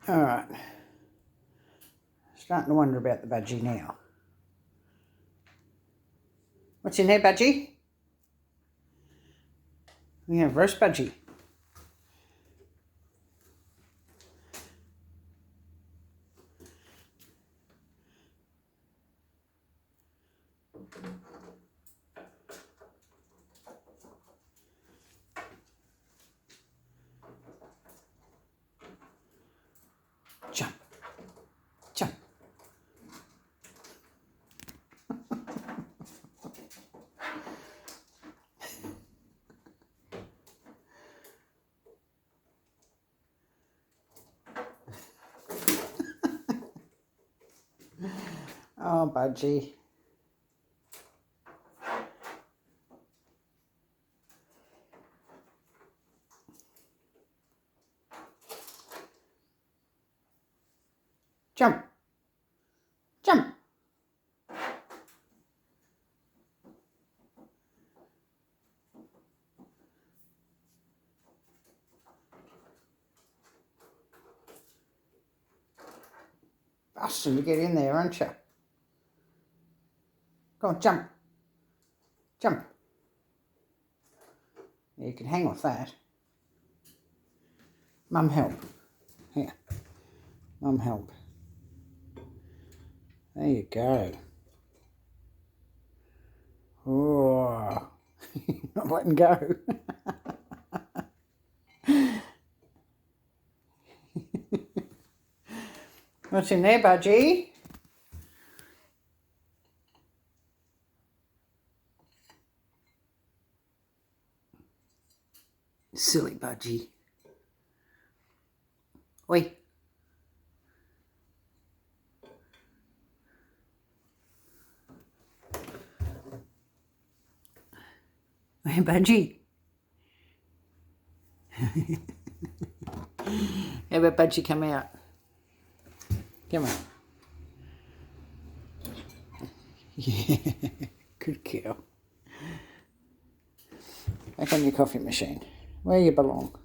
Alright. Starting to wonder about the budgie now. What's in there, budgie? We have roast budgie. Jump. Jump. Oh, budgie. Jump. Jump. Busting to get in there, aren't you? Go on, jump. Jump. You can hang off that. Mum, help. Here. Mum, help. There you go. Oh, not letting go. What's in there, budgie? Silly budgie. Oi. Hey, budgie. How about budgie come out? Come on. Yeah, good girl. Back on your coffee machine, where you belong.